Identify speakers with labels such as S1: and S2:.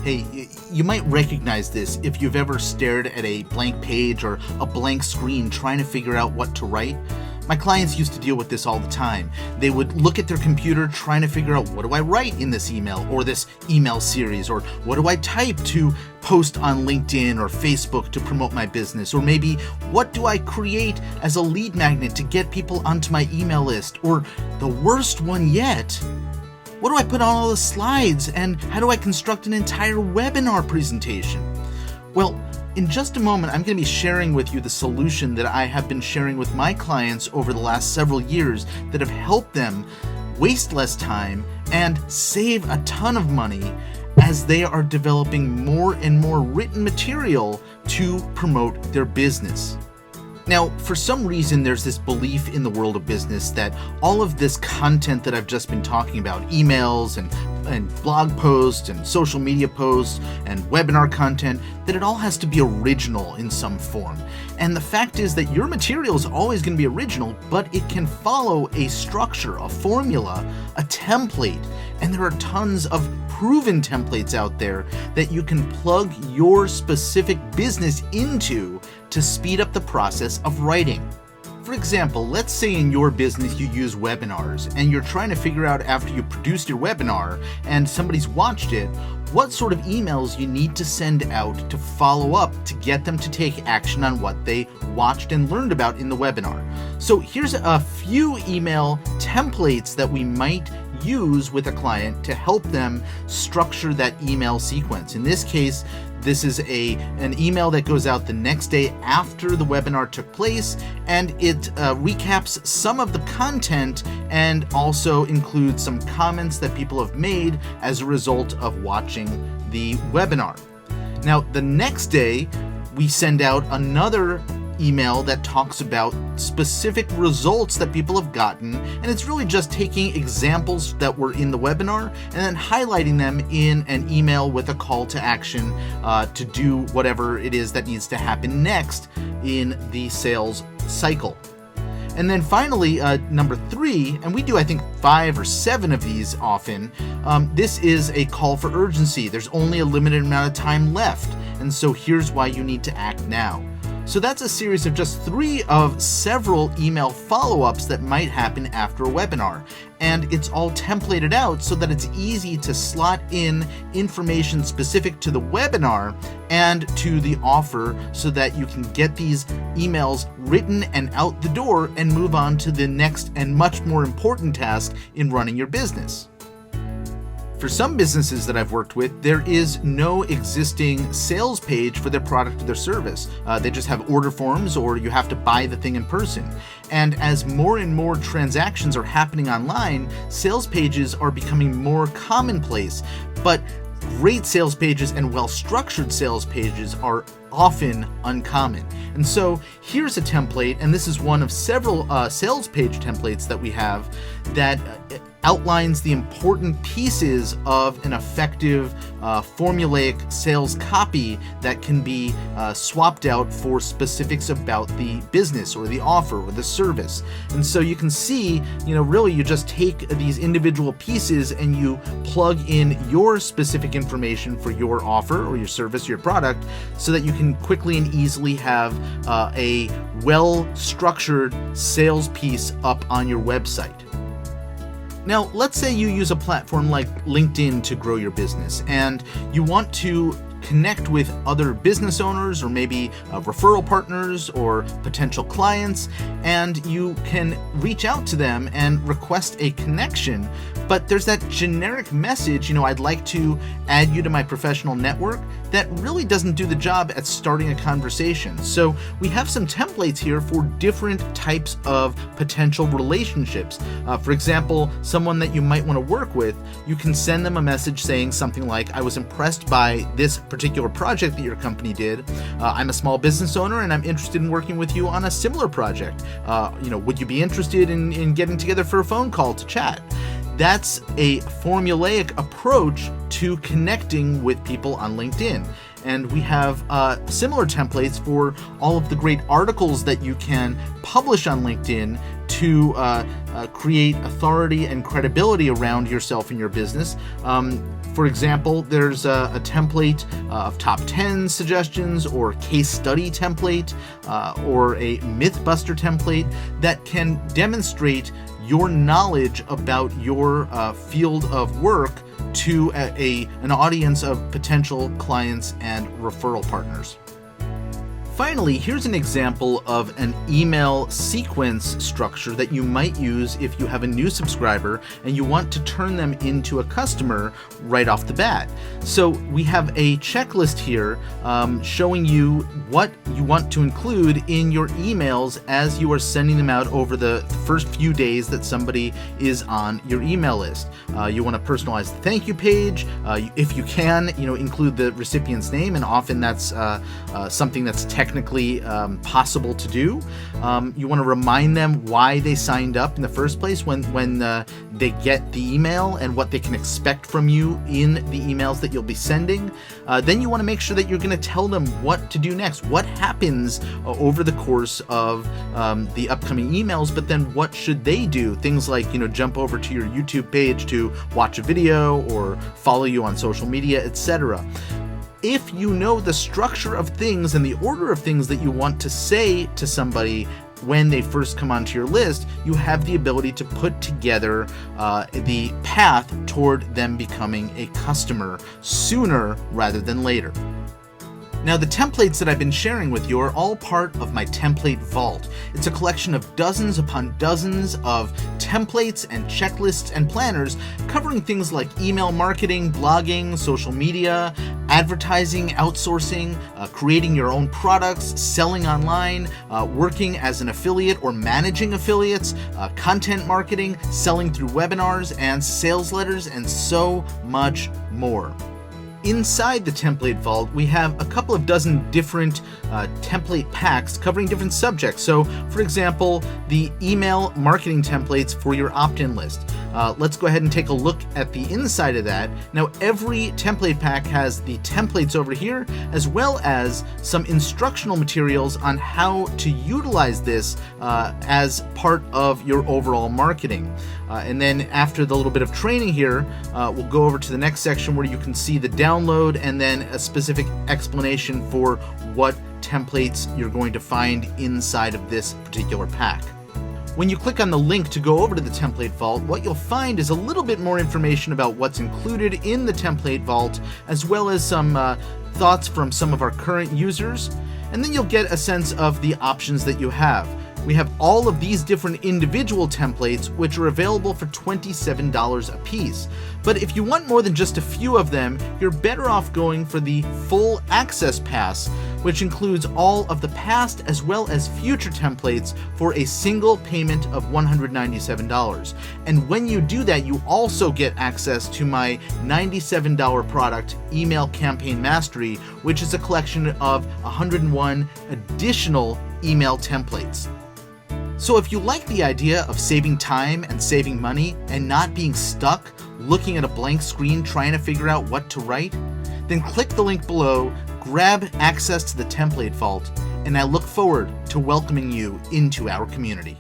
S1: Hey, you might recognize this if you've ever stared at a blank page or a blank screen trying to figure out what to write. My clients used to deal with this all the time. They would look at their computer trying to figure out, what do I write in this email or this email series, or what do I type to post on LinkedIn or Facebook to promote my business, or maybe what do I create as a lead magnet to get people onto my email list, or the worst one yet, what do I put on all the slides, and how do I construct an entire webinar presentation? Well, in just a moment, I'm going to be sharing with you the solution that I have been sharing with my clients over the last several years that have helped them waste less time and save a ton of money as they are developing more and more written material to promote their business. Now, for some reason, there's this belief in the world of business that all of this content that I've just been talking about, emails and blog posts and social media posts and webinar content, that it all has to be original in some form. And the fact is that your material is always going to be original, but it can follow a structure, a formula, a template. And there are tons of proven templates out there that you can plug your specific business into to speed up the process of writing. For example, let's say in your business you use webinars and you're trying to figure out, after you produced your webinar and somebody's watched it, what sort of emails you need to send out to follow up to get them to take action on what they watched and learned about in the webinar. So here's a few email templates that we might use with a client to help them structure that email sequence. In this case, this is an email that goes out the next day after the webinar took place, and it recaps some of the content and also includes some comments that people have made as a result of watching the webinar. Now, the next day, we send out another email that talks about specific results that people have gotten, and it's really just taking examples that were in the webinar and then highlighting them in an email with a call to action to do whatever it is that needs to happen next in the sales cycle. And then finally, number 3, and we do I think 5 or 7 of these often, this is a call for urgency. There's only a limited amount of time left, and so here's why you need to act now. So that's a series of just 3 of several email follow-ups that might happen after a webinar. And it's all templated out so that it's easy to slot in information specific to the webinar and to the offer so that you can get these emails written and out the door and move on to the next and much more important task in running your business. For some businesses that I've worked with, there is no existing sales page for their product or their service. They just have order forms, or you have to buy the thing in person. And as more and more transactions are happening online, sales pages are becoming more commonplace. But great sales pages and well-structured sales pages are often uncommon. And so here's a template, and this is one of several sales page templates that we have that outlines the important pieces of an effective formulaic sales copy that can be swapped out for specifics about the business or the offer or the service. And so you can see, really you just take these individual pieces and you plug in your specific information for your offer or your service or your product so that you can quickly and easily have a well-structured sales piece up on your website. Now, let's say you use a platform like LinkedIn to grow your business and you want to connect with other business owners or maybe referral partners or potential clients, and you can reach out to them and request a connection. But there's that generic message, I'd like to add you to my professional network, that really doesn't do the job at starting a conversation. So we have some templates here for different types of potential relationships. For example, someone that you might want to work with, you can send them a message saying something like, I was impressed by this particular project that your company did. I'm a small business owner and I'm interested in working with you on a similar project. Would you be interested in getting together for a phone call to chat? That's a formulaic approach to connecting with people on LinkedIn. And we have similar templates for all of the great articles that you can publish on LinkedIn to create authority and credibility around yourself and your business. For example, there's a template of top 10 suggestions, or case study template, or a Mythbuster template that can demonstrate your knowledge about your field of work to an audience of potential clients and referral partners. Finally, here's an example of an email sequence structure that you might use if you have a new subscriber and you want to turn them into a customer right off the bat. So we have a checklist here showing you what you want to include in your emails as you are sending them out over the first few days that somebody is on your email list. You want to personalize the thank you page. If you can, include the recipient's name, and often that's something that's technically possible to do. You want to remind them why they signed up in the first place when they get the email, and what they can expect from you in the emails that you'll be sending. Then you want to make sure that you're going to tell them what to do next, what happens over the course of the upcoming emails, but then what should they do? Things like, jump over to your YouTube page to watch a video or follow you on social media, etc. If you know the structure of things and the order of things that you want to say to somebody when they first come onto your list, you have the ability to put together the path toward them becoming a customer sooner rather than later. Now, the templates that I've been sharing with you are all part of my template vault. It's a collection of dozens upon dozens of templates and checklists and planners covering things like email marketing, blogging, social media, advertising, outsourcing, creating your own products, selling online, working as an affiliate or managing affiliates, content marketing, selling through webinars and sales letters, and so much more. Inside the template vault, we have a couple of dozen different template packs covering different subjects. So, for example, the email marketing templates for your opt-in list. Let's go ahead and take a look at the inside of that. Now, every template pack has the templates over here, as well as some instructional materials on how to utilize this as part of your overall marketing. And then after the little bit of training here, we'll go over to the next section where you can see the download and then a specific explanation for what templates you're going to find inside of this particular pack. When you click on the link to go over to the template vault, what you'll find is a little bit more information about what's included in the template vault, as well as some thoughts from some of our current users, and then you'll get a sense of the options that you have. We have all of these different individual templates, which are available for $27 a piece. But if you want more than just a few of them, you're better off going for the full access pass, which includes all of the past as well as future templates for a single payment of $197. And when you do that, you also get access to my $97 product, Email Campaign Mastery, which is a collection of 101 additional email templates. So if you like the idea of saving time and saving money and not being stuck looking at a blank screen trying to figure out what to write, then click the link below, grab access to the template vault, and I look forward to welcoming you into our community.